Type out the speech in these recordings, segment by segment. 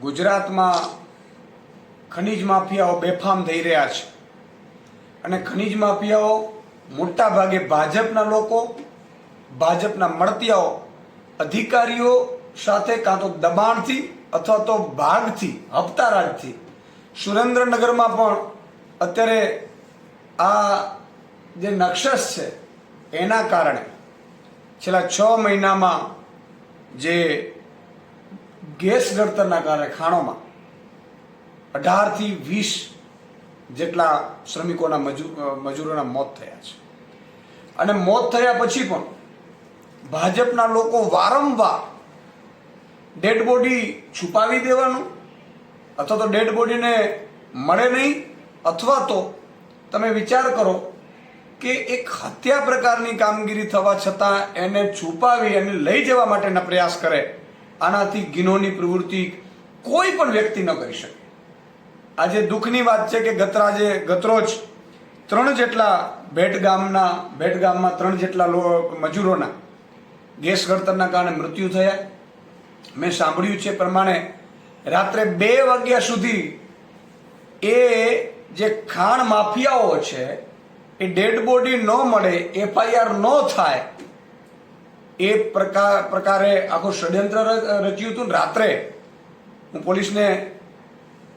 ગુજરાતમાં ખનીજ માફિયાઓ બેફામ થઈ રહ્યા છે અને ખનીજ માફિયાઓ મોટા ભાગે ભાજપના લોકો, ભાજપના મળતિયાઓ, અધિકારીઓ સાથે કાં તો દબાણથી અથવા તો ભાગથી, હપ્તારાજથી સુરેન્દ્રનગરમાં પણ અત્યારે આ જે નક્ષસ છે એના કારણે છેલ્લા 6 મહિનામાં જે ગેસ ગળતરના કારણે ખાણોમાં 18 થી 20 જેટલા શ્રમિકોના મજૂરોના મોત થયા છે. અને મોત થયા પછી પણ ભાજપના લોકો વારંવાર ડેડ બોડી છુપાવી દેવાનું અથવા તો ડેડ બોડીને મળે નહીં, અથવા તો તમે વિચાર કરો કે એક હત્યા પ્રકારની કામગીરી થવા છતાં એને છુપાવી અને લઈ જવા માટેના પ્રયાસ કરે. આનાથી ગિનોની પ્રવૃત્તિ કોઈ પણ વ્યક્તિ ન કરી શકે. આજે દુઃખની વાત છે કે ગતરોજ 3 જેટલા ભેટ ગામમાં 3 જેટલા મજૂરોના ગેસ ગળતરના કારણે મૃત્યુ થયા. મેં સાંભળ્યું છે પ્રમાણે રાત્રે 2 વાગ્યા સુધી એ જે ખાણ માફિયાઓ છે એ ડેડ બોડી ન મળે, FIR ન થાય એ પ્રકારે આખું ષડયંત્ર રચ્યું હતું. રાત્રે હું પોલીસને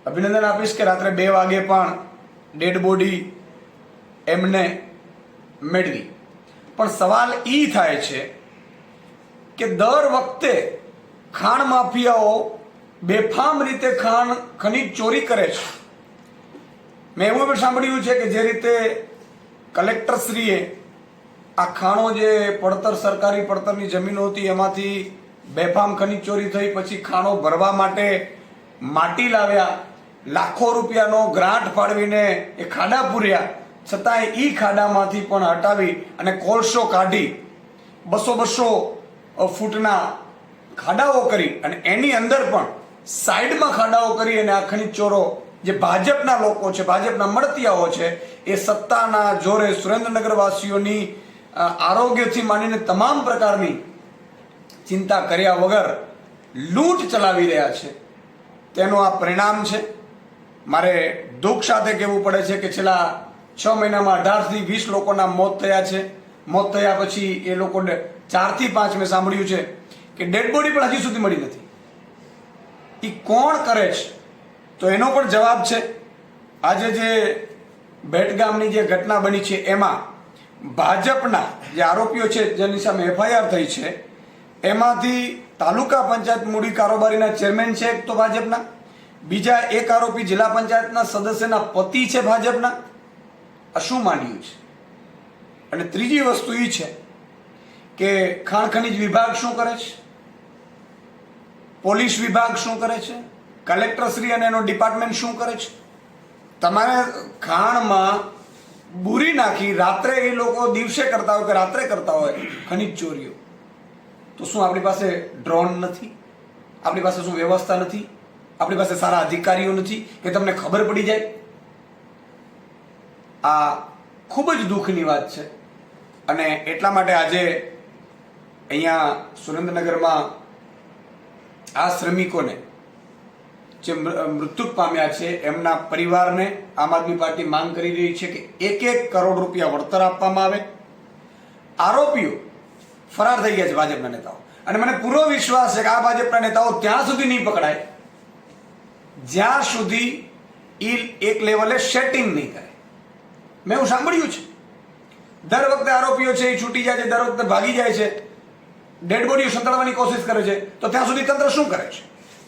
અભિનંદન આપીશ કે રાત્રે 2 વાગે પણ ડેડ બોડી એમને મેળવી. પણ સવાલ એ થાય છે કે દર વખતે ખાણ માફિયાઓ બેફામ રીતે ખનીજ ચોરી કરે છે. મેં એવું પણ સાંભળ્યું છે કે જે રીતે કલેક્ટરશ્રીએ આ ખાણો જે સરકારી પડતરની જમીનો હતી એમાંથી બેફામ ખનીજ ચોરી થઈ, પછી ખાણો ભરવા માટે માટી લાવ્યા, લાખો રૂપિયાનો ગ્રાન્ટ ફાળવીને એ ખાડા પૂર્યા, છતાંય એ ખાડામાંથી પણ હટાવી અને કોલસો કાઢી 200 ફૂટના ખાડાઓ કરી અને એની અંદર પણ સાઈડમાં ખાડાઓ કરી અને આ ખનીજ ચોરો જે ભાજપના લોકો છે, ભાજપના મળતિયાઓ છે, એ સત્તાના જોરે સુરેન્દ્રનગર વાસીઓની આરોગ્યથી માંડીને તમામ પ્રકારની ચિંતા કર્યા વગર લૂંટ ચલાવી રહ્યા છે. તેનું આ પરિણામ છે. મારે દુઃખ સાથે કહેવું પડે છે કે છેલ્લા 6 મહિનામાં 18 થી 20 લોકોના મોત થયા છે. મોત થયા પછી એ લોકો 4 થી 5 મેં સાંભળ્યું છે કે ડેડ બોડી પણ હજી સુધી મળી નથી. એ કોણ કરે છે? તો એનો પણ જવાબ છે. આજે જે ભેટગામની જે ઘટના બની છે એમાં ભાજપના જે આરોપીઓ છે જેની સામે FIR થઈ છે એમાંથી તાલુકા પંચાયત મૂડી કારોબારીના ચેરમેન છે એક તો ભાજપના, બીજા એક આરોપી જિલ્લા પંચાયતના સદસ્યના પતિ છે ભાજપના. આ શું માંડ્યું છે? અને ત્રીજી વસ્તુ એ છે કે ખાણ ખનીજ વિભાગ શું કરે છે, પોલીસ વિભાગ શું કરે છે, કલેક્ટરશ્રી અને એનો ડિપાર્ટમેન્ટ શું કરે છે? તમારે ખાણમાં બુરી નાખી રાત્રે એ લોકો દિવસે કરતા હોય કે રાત્રે કરતા હોય ખનીજ ચોરીઓ, તો શું આપણી પાસે ડ્રોન નથી? આપણી પાસે શું વ્યવસ્થા નથી? આપણી પાસે સારા અધિકારીઓ નથી કે તમને ખબર પડી જાય? આ ખૂબ જ દુઃખની વાત છે. અને એટલા માટે આજે અહીંયા સુરેન્દ્રનગરમાં આ શ્રમિકોને જે મૃત્યુ પામ્યા છે એમના પરિવારને આમ આદમી પાર્ટી માંગ કરી રહી છે કે 1 કરોડ રૂપિયા વળતર આપવામાં આવે. આરોપીઓ ફરાર થઈ ગયા છે ભાજપના નેતાઓ, અને મને પૂરો વિશ્વાસ છે કે આ ભાજપના નેતાઓ ત્યાં સુધી નહીં પકડાય જ્યાં સુધી એ એક લેવલે સેટિંગ નહીં કરે. મેં એવું સાંભળ્યું છે દર વખતે આરોપીઓ છે એ છૂટી જાય છે, દર વખતે ભાગી જાય છે, ડેડ બોડીઓ સંતાડવાની કોશિશ કરે છે, તો ત્યાં સુધી તંત્ર શું કરે છે?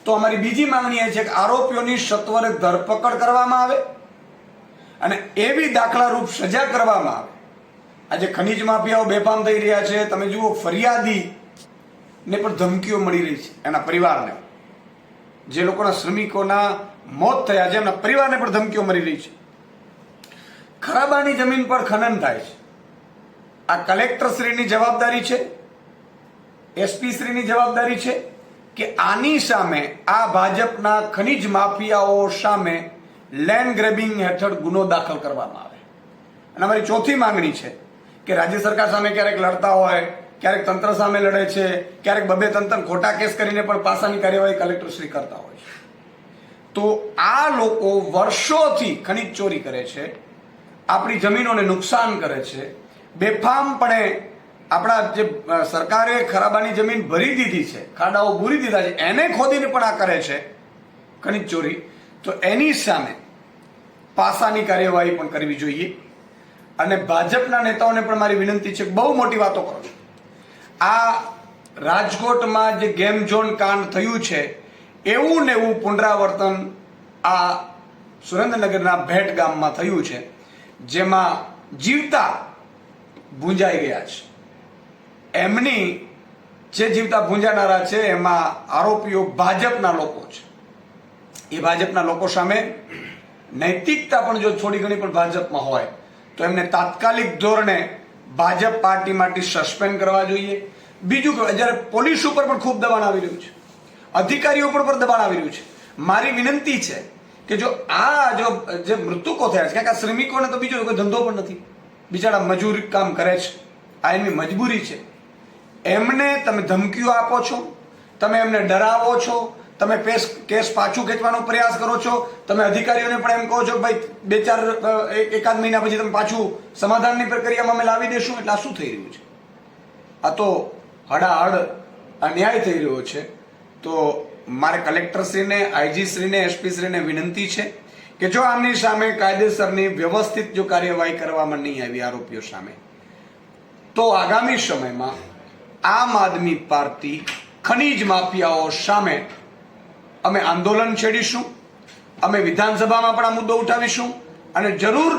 તો અમારી બીજી માંગણી એ છે કે આરોપીઓની સત્વરે ધરપકડ કરવામાં આવે અને એવી દાખલારૂપ સજા કરવામાં આવે. આજે ખનીજ માફિયાઓ બેફામ થઈ રહ્યા છે. તમે જુઓ, ફરિયાદીને પણ ધમકીઓ મળી રહી છે, એના પરિવારને. જે લોકોના શ્રમિકોના મોત થયા છે એમના પરિવારને પણ ધમકીઓ મળી રહી છે. ખરાબાની જમીન પર ખનન થાય છે. આ કલેક્ટરશ્રીની જવાબદારી છે, SP શ્રીની જવાબદારી છે કે આની સામે, આ ભાજપના ખનીજ માફિયાઓ સામે લેન્ડ ગ્રેબિંગ હેઠળ ગુનો દાખલ કરવામાં આવે. અને અમારી ચોથી માંગણી છે કે રાજ્ય સરકાર સામે ક્યારેક લડતા હોય, ક્યારેક તંત્ર સામે લડે છે, ક્યારેક બબે તંત્ર ખોટા કેસ કરીને પણ પાસાની કાર્યવાહી કલેક્ટરશ્રી કરતા હોય છે. તો આ લોકો વર્ષોથી ખનીજ ચોરી કરે છે, આપણી જમીનોને નુકસાન કરે છે, બેફામપણે આપણા જે સરકારે ખરાબાની જમીન ભરી દીધી છે, ખાડાઓ પૂરી દીધા છે, એને ખોદીને પણ આ કરે છે ખનીજ ચોરી. તો એની સામે પાસાની કાર્યવાહી પણ કરવી જોઈએ. અને ભાજપના નેતાઓને પણ મારી વિનંતી છે કે બહુ મોટી વાતો કરો છો. આ રાજકોટમાં જે ગેમ ઝોન કાંડ થયું છે એવું ને એવું પુનરાવર્તન આ સુરેન્દ્રનગરના ભેટ ગામમાં થયું છે, જેમાં જીવતા ભૂંજાઈ ગયા છે. એમની જે જીવતા ભૂંજાનારા છે એમાં આરોપીઓ ભાજપના લોકો છે. એ ભાજપના લોકો સામે નૈતિકતા પણ જો થોડી ઘણી પણ ભાજપમાં હોય તો એમને તાત્કાલિક ધોરણે ભાજપ પાર્ટીમાંથી સસ્પેન્ડ કરવા જોઈએ. બીજું કે જ્યારે પોલીસ ઉપર પણ ખૂબ દબાણ આવી રહ્યું છે, અધિકારીઓ પર પણ દબાણ આવી રહ્યું છે, મારી વિનંતી છે કે જો જે મૃતકો થયા છે, કારણ કે આ શ્રમિકોને તો બીજો કોઈ ધંધો પણ નથી, બિચારા મજૂરી કામ કરે છે, આ એમની મજબૂરી છે, એમને તમે ધમકીઓ આપો છો, તમે એમને ડરાવો છો, તમે કેસ પાછું ખેંચવાનો પ્રયાસ કરો છો, તમે અધિકારીઓને પણ એમ કહો છો ભાઈ એકાદ મહિના પછી તમે પાછું સમાધાનની પ્રક્રિયામાં અમે લાવી દેશું. એટલે આ શું થઈ રહ્યું છે? આ તો હડાહડ અન્યાય થઈ રહ્યો છે. તો મારે કલેક્ટરશ્રીને, આઈજીશ્રીને, એસપીશ્રીને વિનંતી છે કે જો આમની સામે કાયદેસરની વ્યવસ્થિત જો કાર્યવાહી કરવામાં નહીં આવી આરોપીઓ સામે, તો આગામી સમયમાં આમ આદમી પાર્ટી ખનીજ માફિયાઓ સામે અમે આંદોલન છેડીશું, અમે વિધાનસભામાં પણ આ મુદ્દો ઉઠાવીશું અને જરૂર